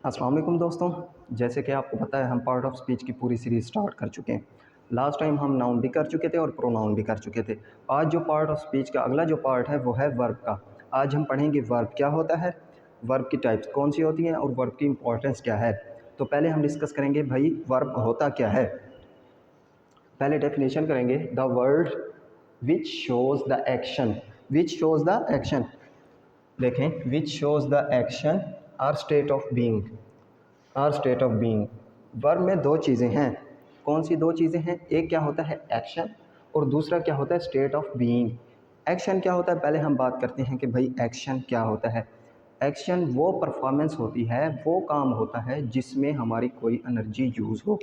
अस्सलाम वालेकुम दोस्तों। जैसे कि आपको पता है हम पार्ट ऑफ स्पीच की पूरी सीरीज़ स्टार्ट कर चुके हैं। लास्ट टाइम हम नाउन भी कर चुके थे और प्रोनाउन भी कर चुके थे। आज जो पार्ट ऑफ स्पीच का अगला जो पार्ट है वो है वर्ब का। आज हम पढ़ेंगे वर्ब क्या होता है, वर्ब की टाइप्स कौन सी होती हैं और वर्ब की इंपॉर्टेंस क्या है। तो पहले हम डिस्कस करेंगे भाई वर्ब होता क्या है। पहले डेफिनेशन करेंगे the word which shows the action, which shows the action. देखें, which shows the action or state of being, or state of being. Verb में दो चीज़ें हैं। कौन सी दो चीज़ें हैं? एक क्या होता है एक्शन और दूसरा क्या होता है स्टेट ऑफ बीइंग। एक्शन क्या होता है, पहले हम बात करते हैं कि भाई एक्शन क्या होता है। एक्शन वो परफॉर्मेंस होती है, वो काम होता है जिसमें हमारी कोई एनर्जी यूज़ हो।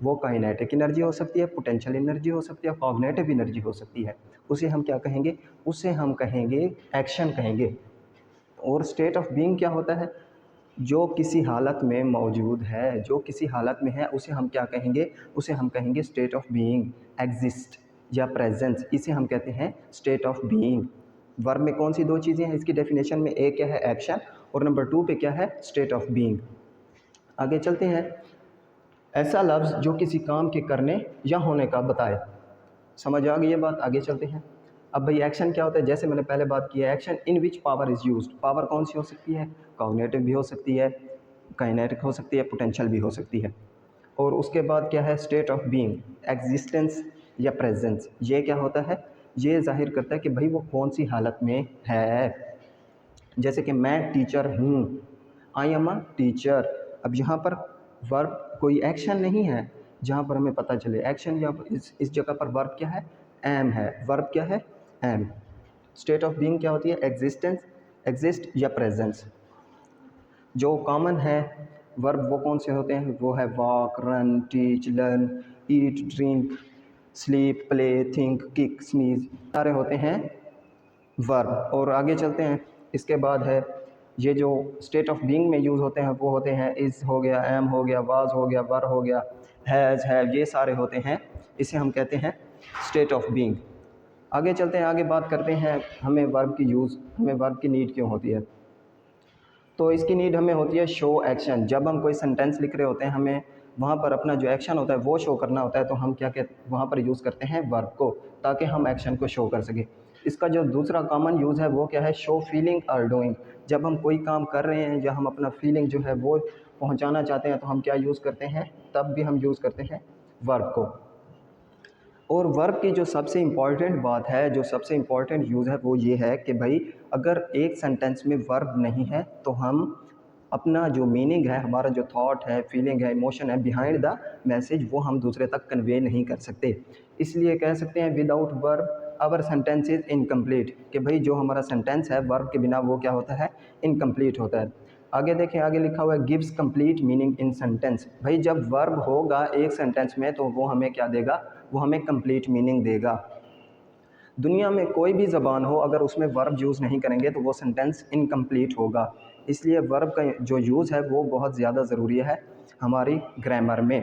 वो काइनेटिक एनर्जी हो सकती है, पोटेंशियल एनर्जी हो सकती है, कॉग्निटिव एनर्जी हो सकती है। उसे हम क्या कहेंगे? उसे हम कहेंगे एक्शन कहेंगे। और स्टेट ऑफ बीइंग क्या होता है? जो किसी हालत में मौजूद है, जो किसी हालत में है उसे हम क्या कहेंगे? उसे हम कहेंगे स्टेट ऑफ बीइंग। एग्जिस्ट या प्रेजेंस, इसे हम कहते हैं स्टेट ऑफ बीइंग। वर्ब में कौन सी दो चीज़ें हैं इसकी डेफिनेशन में? एक क्या है एक्शन और नंबर 2 पे क्या है स्टेट ऑफ बीइंग। आगे चलते हैं। ऐसा लफ्ज़ जो किसी काम के करने या होने का बताए। समझ आ गई ये बात? आगे चलते हैं। अब भाई एक्शन क्या होता है? जैसे मैंने पहले बात की है, action in which power is used. Power कौन सी हो सकती है? कॉग्निटिव भी हो सकती है, काइनेटिक हो सकती है, पोटेंशियल भी हो सकती है। और उसके बाद क्या है स्टेट ऑफ बीइंग, एग्जिस्टेंस या प्रेजेंस। ये क्या होता है? ये जाहिर करता है कि भाई वो कौन सी हालत में है। जैसे कि मैं टीचर हूँ, आई एम अ टीचर। अब यहाँ पर वर्ब कोई एक्शन नहीं है जहाँ पर हमें पता चले एक्शन, या इस जगह पर वर्ब क्या है? एम है। वर्ब क्या है? एम। स्टेट ऑफ बीइंग क्या होती है? एग्जिस्टेंस, एग्जिस्ट या प्रेजेंस। जो कॉमन है वर्ब वो कौन से होते हैं? वो है walk, run, teach, learn, eat, drink, sleep, play, think, kick, sneeze, सारे होते हैं वर्ब। और आगे चलते हैं। इसके बाद है ये जो स्टेट ऑफ बीइंग में यूज़ होते हैं वो होते हैं इज़ हो गया, एम हो गया, वाज हो गया, वर हो गया, हैज़, हैव, ये सारे होते हैं, इसे हम कहते हैं स्टेट ऑफ बीइंग। आगे चलते हैं, आगे बात करते हैं हमें वर्ब की यूज़, हमें वर्ब की नीड क्यों होती है। तो इसकी नीड हमें होती है शो एक्शन। जब हम कोई सेंटेंस लिख रहे होते हैं, हमें वहाँ पर अपना जो एक्शन होता है वो शो करना होता है, तो हम क्या कहते वहाँ पर यूज़ करते हैं वर्ब को, ताकि हम एक्शन को शो कर सकें। इसका जो दूसरा कॉमन यूज़ है वो क्या है? शो फीलिंग और डूइंग। जब हम कोई काम कर रहे हैं या हम अपना फीलिंग जो है वो पहुँचाना चाहते हैं तो हम क्या यूज़ करते हैं? तब भी हम यूज़ करते हैं वर्ब को। और वर्ब की जो सबसे इम्पॉर्टेंट बात है, जो सबसे इम्पॉर्टेंट यूज़ है वो ये है कि भाई अगर एक सेंटेंस में वर्ब नहीं है तो हम अपना जो मीनिंग है, हमारा जो थॉट है, फीलिंग है, इमोशन है बिहाइंड द मैसेज, वो हम दूसरे तक कन्वे नहीं कर सकते। इसलिए कह सकते हैं without verb our sentence is incomplete, कि भाई जो हमारा सेंटेंस है वर्ब के बिना वो क्या होता है? इनकम्प्लीट होता है। आगे देखें, आगे लिखा हुआ है gives complete meaning in sentence. भाई जब वर्ब होगा एक सेंटेंस में तो वो हमें क्या देगा? वो हमें कंप्लीट मीनिंग देगा। दुनिया में कोई भी ज़बान हो, अगर उसमें वर्ब यूज़ नहीं करेंगे तो वो सेंटेंस इनकम्प्लीट होगा। इसलिए वर्ब का जो यूज़ है वो बहुत ज़्यादा ज़रूरी है हमारी ग्रामर में।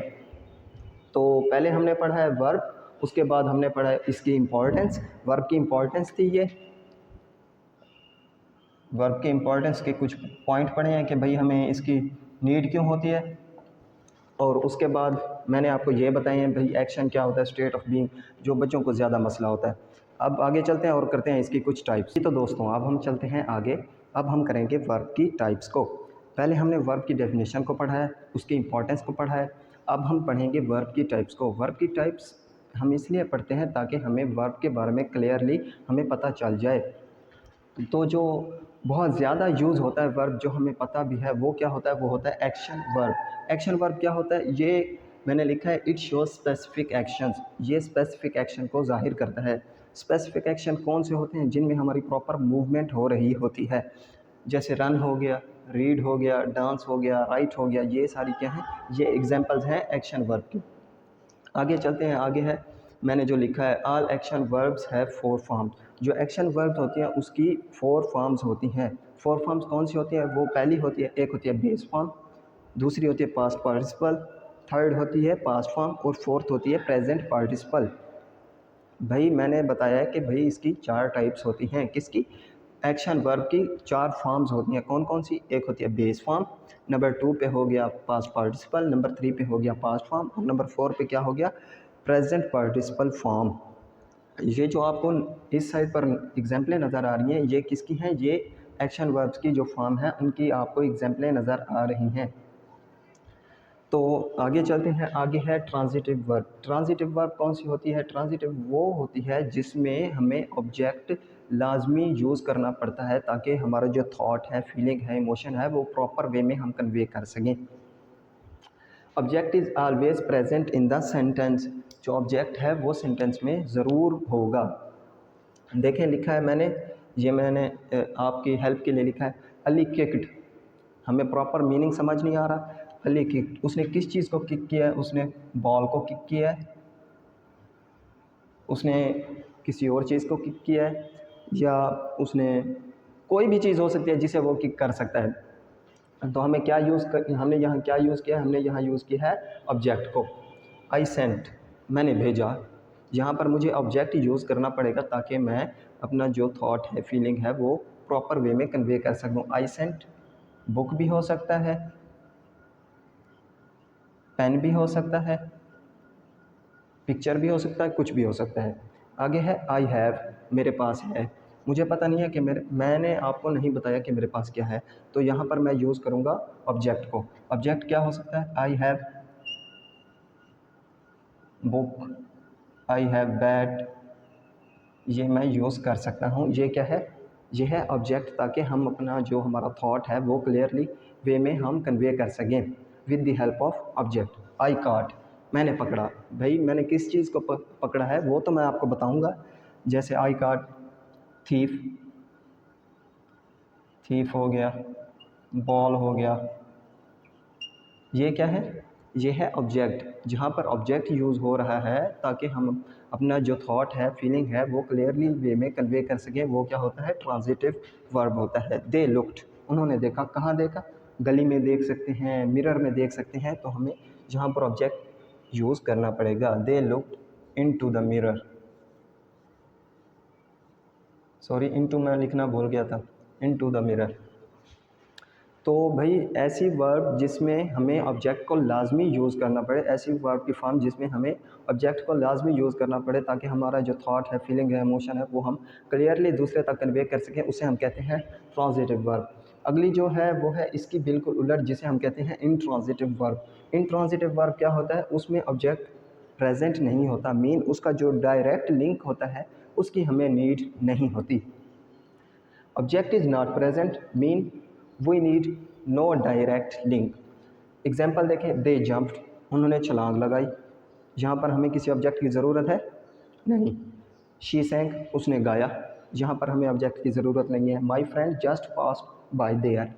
तो पहले हमने पढ़ा है वर्ब, उसके बाद हमने पढ़ा है इसकी इम्पॉर्टेंस। वर्ब की इम्पॉर्टेंस थी ये, वर्ब की इम्पॉर्टेंस के कुछ पॉइंट पढ़े हैं कि भाई हमें इसकी नीड क्यों होती है। और उसके बाद मैंने आपको ये बताए हैं भाई एक्शन क्या होता है, स्टेट ऑफ बीइंग, जो बच्चों को ज़्यादा मसला होता है। अब आगे चलते हैं और करते हैं इसकी कुछ टाइप्स। तो दोस्तों अब हम चलते हैं आगे। अब हम करेंगे वर्ब की टाइप्स को। पहले हमने वर्ब की डेफिनेशन को पढ़ा है, उसकी इंपॉर्टेंस को पढ़ा है। अब हम पढ़ेंगे वर्ब की टाइप्स को। वर्ब की टाइप्स हम इसलिए पढ़ते हैं ताकि हमें वर्ब के बारे में क्लियरली हमें पता चल जाए। तो जो बहुत ज़्यादा यूज़ होता है वर्ब, जो हमें पता भी है, वो क्या होता है? वो होता है एक्शन वर्ब। एक्शन वर्ब क्या होता है? ये मैंने लिखा है इट शोज स्पेसिफिक एक्शंस। ये स्पेसिफिक एक्शन को जाहिर करता है। स्पेसिफिक एक्शन कौन से होते हैं? जिनमें हमारी प्रॉपर मूवमेंट हो रही होती है, जैसे रन हो गया, रीड हो गया, डांस हो गया, राइट हो गया, ये सारी क्या हैं? ये एग्जांपल्स हैं एक्शन वर्ब की। आगे चलते हैं, आगे है मैंने जो लिखा है all action verbs have 4 forms. जो एक्शन वर्ब्स होती हैं उसकी 4 फॉर्म्स होती हैं। 4 फॉर्म्स कौन सी होती हैं? वो पहली होती है, एक होती है बेस फॉर्म, दूसरी होती है पास्ट पार्टिसिपल, थर्ड होती है पास्ट फॉर्म और फोर्थ होती है प्रेजेंट पार्टिसिपल। भाई मैंने बताया है कि भाई इसकी 4 टाइप्स होती हैं। किसकी? एक्शन वर्ब की 4 फॉर्म्स होती हैं। कौन कौन सी? एक होती है बेस फॉर्म, नंबर 2 पे हो गया पास्ट पार्टिसिपल, नंबर 3 पे हो गया पास्ट फॉर्म और नंबर 4 पे क्या हो गया? Present participle form. ये जो आपको इस साइड पर एग्जाम्पलें नज़र आ रही हैं, ये किसकी हैं? ये एक्शन वर्ब्स की जो फॉर्म है उनकी आपको एग्जाम्पलें नज़र आ रही हैं। तो आगे चलते हैं। आगे है ट्रांजिटिव वर्ब। ट्रांजिटिव वर्ब कौन सी होती है? ट्रांजिटिव वो होती है जिसमें हमें ऑब्जेक्ट लाजमी यूज़ करना पड़ता है ताकि हमारा जो थॉट है, फीलिंग है, इमोशन है वो प्रॉपर वे में हम कन्वे कर सकें। Object is always present in the sentence. जो ऑब्जेक्ट है वो सेंटेंस में ज़रूर होगा। देखें लिखा है मैंने आपकी हेल्प के लिए लिखा है अली किक्ड। हमें प्रॉपर मीनिंग समझ नहीं आ रहा। अली किक्ड, उसने किस चीज़ को किक किया है? उसने बॉल को किक किया है, उसने किसी और चीज़ को किक किया है, या उसने कोई भी चीज़ हो सकती है जिसे वो किक कर सकता है। तो हमने यहाँ क्या यूज़ किया है? हमने यहाँ यूज़ किया है ऑब्जेक्ट को। आई सेंट, मैंने भेजा। यहाँ पर मुझे ऑब्जेक्ट यूज़ करना पड़ेगा ताकि मैं अपना जो थॉट है, फीलिंग है वो प्रॉपर वे में कन्वे कर सकूँ। आई सेंट, बुक भी हो सकता है, पेन भी हो सकता है, पिक्चर भी हो सकता है, कुछ भी हो सकता है। आगे है आई हैव, मेरे पास है। मुझे पता नहीं है कि मैंने आपको नहीं बताया कि मेरे पास क्या है, तो यहाँ पर मैं यूज़ करूँगा ऑब्जेक्ट को। ऑब्जेक्ट क्या हो सकता है? I have book, I have bat, ये मैं यूज़ कर सकता हूँ। ये क्या है? ये है ऑब्जेक्ट, ताकि हम अपना जो हमारा थॉट है वो क्लियरली वे में हम कन्वे कर सकें with the help of object. I caught, मैंने पकड़ा। भाई मैंने किस चीज़ को पकड़ा है वो तो मैं आपको बताऊँगा। जैसे आई काट थीफ, थीफ हो गया, बॉल हो गया। ये क्या है? ये है ऑब्जेक्ट। जहाँ पर ऑब्जेक्ट यूज़ हो रहा है ताकि हम अपना जो थॉट है, फीलिंग है वो क्लियरली वे में कन्वे कर सकें, वो क्या होता है? ट्रांजिटिव वर्ब होता है। दे लुक्ड, उन्होंने देखा। कहाँ देखा? गली में देख सकते हैं, मिरर में देख सकते हैं। तो हमें जहाँ पर ऑब्जेक्ट यूज़ करना पड़ेगा, they looked into the mirror. Sorry, into मैं लिखना भूल गया था, इनटू द मिरर। तो भाई ऐसी वर्ब जिसमें हमें ऑब्जेक्ट को लाजमी यूज़ करना पड़े, ऐसी वर्ब की फॉर्म जिसमें हमें ऑब्जेक्ट को लाजमी यूज़ करना पड़े ताकि हमारा जो थॉट है, फीलिंग है, इमोशन है वो हम क्लियरली दूसरे तक कन्वे कर सकें, उसे हम कहते हैं ट्रांजिटिव वर्ब। अगली जो है वो है इसकी बिल्कुल उलट, जिसे हम कहते हैं इंट्रांजिटिव वर्ब। इंट्रांजिटिव वर्ब क्या होता है? उसमें ऑब्जेक्ट प्रेजेंट नहीं होता, मीन उसका जो डायरेक्ट लिंक होता है उसकी हमें नीड नहीं होती। Object is not present mean we need no direct link. Example देखें, दे जंप्ड, उन्होंने छलांग लगाई। यहाँ पर हमें किसी ऑब्जेक्ट की ज़रूरत है नहीं। शी सैंग, उसने गाया। यहाँ पर हमें ऑब्जेक्ट की ज़रूरत नहीं है। My friend just passed by there,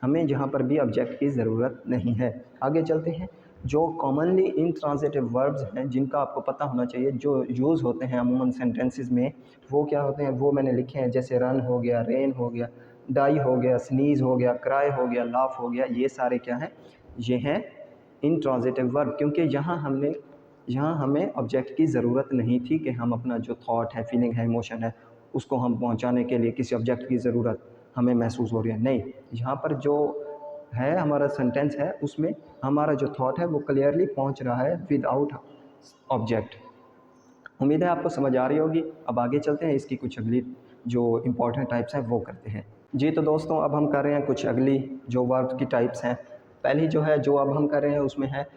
हमें यहाँ पर भी ऑब्जेक्ट की ज़रूरत नहीं है। आगे चलते हैं। जो कॉमनली इंट्रांजिटिव वर्ब्स हैं जिनका आपको पता होना चाहिए, जो यूज़ होते हैं अमूमन सेंटेंसेस में, वो क्या होते हैं वो मैंने लिखे हैं। जैसे रन हो गया, रेन हो गया, डाई हो गया, स्नीज़ हो गया, क्राई हो गया, लाफ हो गया। ये सारे क्या हैं? ये हैं इंट्रांजिटिव वर्ब, क्योंकि यहाँ हमें ऑब्जेक्ट की ज़रूरत नहीं थी कि हम अपना जो थॉट है, फीलिंग है, इमोशन है, उसको हम पहुँचाने के लिए किसी ऑब्जेक्ट की ज़रूरत हमें महसूस हो रही है। नहीं, यहाँ पर जो है हमारा सेंटेंस है उसमें हमारा जो थॉट है वो क्लियरली पहुँच रहा है विदाउट ऑब्जेक्ट। उम्मीद है आपको समझ आ रही होगी। अब आगे चलते हैं, इसकी कुछ अगली जो इम्पोर्टेंट टाइप्स हैं वो करते हैं। जी तो दोस्तों, अब हम कर रहे हैं कुछ अगली जो वर्ब की टाइप्स हैं। पहली जो है जो अब हम कर रहे हैं उसमें है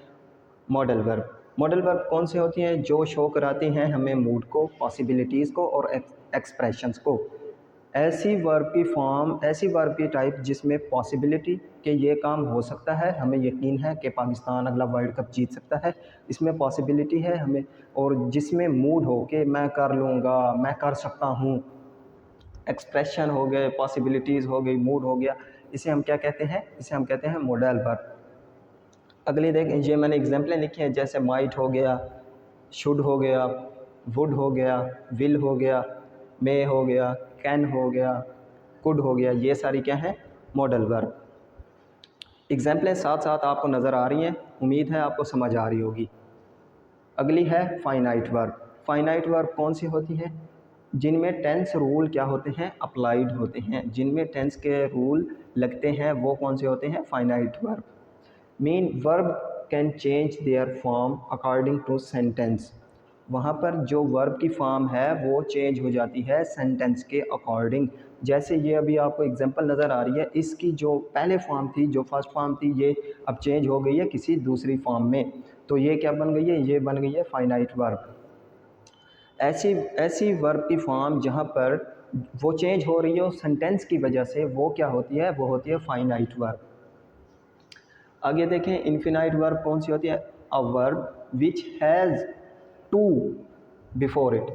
मॉडल वर्ब। मॉडल वर्ब कौन सी होती हैं? जो शो कराती हैं हमें मूड को, पॉसिबिलिटीज़ को और एक्सप्रेशंस को। ऐसी वर्ब की फॉर्म, ऐसी वर्ब की टाइप जिसमें पॉसिबिलिटी कि ये काम हो सकता है, हमें यकीन है कि पाकिस्तान अगला वर्ल्ड कप जीत सकता है, इसमें पॉसिबिलिटी है हमें। और जिसमें मूड हो कि मैं कर लूँगा, मैं कर सकता हूँ। एक्सप्रेशन हो गए, पॉसिबिलिटीज़ हो गई, मूड हो गया, इसे हम क्या कहते हैं? इसे हम कहते हैं मॉडल वर्ब। अगली देखें, ये मैंने एग्जाम्पलें लिखी हैं। जैसे माइट हो गया, शुड हो गया, वुड हो गया, विल हो गया, मे हो गया, कैन हो गया, कुड हो गया। ये सारी क्या हैं? Modal verb. एग्जाम्पलें साथ साथ आपको नज़र आ रही हैं, उम्मीद है आपको समझ आ रही होगी। अगली है फाइनाइट वर्ब। फाइनाइट वर्ब कौन सी होती है? जिनमें टेंस रूल क्या होते हैं, अप्लाइड होते हैं। जिनमें टेंस के रूल लगते हैं वो कौन से होते हैं, finite verb. Mean verb can change their form according to sentence. वहाँ पर जो वर्ब की फॉर्म है वो चेंज हो जाती है सेंटेंस के अकॉर्डिंग। जैसे ये अभी आपको एग्जांपल नज़र आ रही है, इसकी जो पहले फॉर्म थी, जो फर्स्ट फॉर्म थी, ये अब चेंज हो गई है किसी दूसरी फॉर्म में, तो ये क्या बन गई है, ये बन गई है फाइनाइट वर्ब। ऐसी ऐसी वर्ब की फॉर्म जहाँ पर वो चेंज हो रही है सेंटेंस की वजह से, वो क्या होती है, वो होती है फाइनाइट वर्ब। आगे देखें, इनफिनाइट वर्ब कौन सी होती है, a verb which has to before it.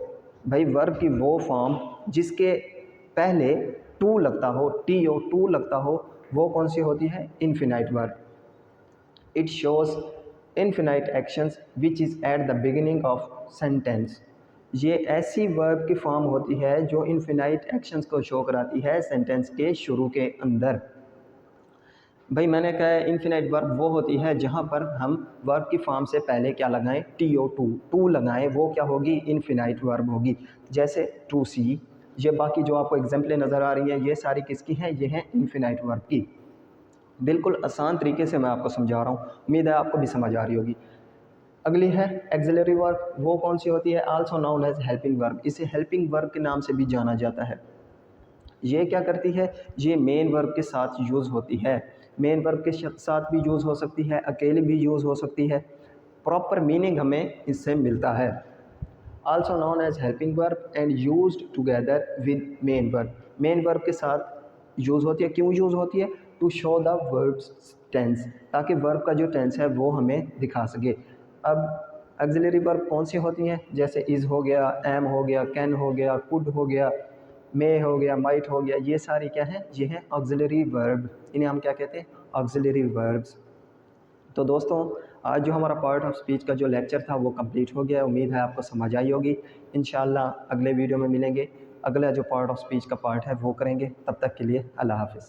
भाई वर्ब की वो फॉर्म जिसके पहले टू लगता हो, टी ओ टू लगता हो, वो कौन सी होती है, infinite verb. It shows infinite actions which is at the beginning of sentence. ये ऐसी वर्ब की फॉर्म होती है जो इनफिनाइट एक्शंस को शो कराती है सेंटेंस के शुरू के अंदर। भाई मैंने कहा है इनफिनाइट वर्ब वो होती है जहाँ पर हम वर्ब की फॉर्म से पहले क्या लगाएं, टी ओ टू लगाएं, वो क्या होगी, इनफिनाइट वर्ब होगी। जैसे टू सी, ये बाकी जो आपको एग्जाम्पलें नज़र आ रही हैं ये सारी किसकी हैं, ये हैं इनफिनाइट वर्ब की। बिल्कुल आसान तरीके से मैं आपको समझा रहा हूँ, उम्मीद है आपको भी समझ आ रही होगी। अगली है एक्सिलरी वर्ब, वो कौन सी होती है, also known as helping verb. इसे हेल्पिंग वर्ब के नाम से भी जाना जाता है। ये क्या करती है, ये मेन वर्ब के साथ यूज़ होती है। मेन वर्ब के साथ भी यूज़ हो सकती है, अकेले भी यूज़ हो सकती है। प्रॉपर मीनिंग हमें इससे मिलता है। Also known as helping verb and used together with main verb. Main verb के साथ यूज़ होती है, क्यों यूज़ होती है, to show the verbs tense, ताकि वर्ब का जो टेंस है वो हमें दिखा सके। अब ऑक्सिलरी वर्ब कौन सी होती हैं, जैसे इज़ हो गया, एम हो गया, कैन हो गया, कुड हो गया, मे हो गया, माइट हो गया, ये सारी क्या हैं, ये हैं ऑक्सिलरी वर्ब। इन्हें हम क्या कहते हैं, ऑक्सिलरी वर्ब्स। तो दोस्तों आज जो हमारा पार्ट ऑफ स्पीच का जो लेक्चर था वो कंप्लीट हो गया। उम्मीद है आपको समझ आई होगी। इंशाल्लाह अगले वीडियो में मिलेंगे, अगला जो पार्ट ऑफ स्पीच का पार्ट है वो करेंगे। तब तक के लिए अल्लाह हाफ़िज़।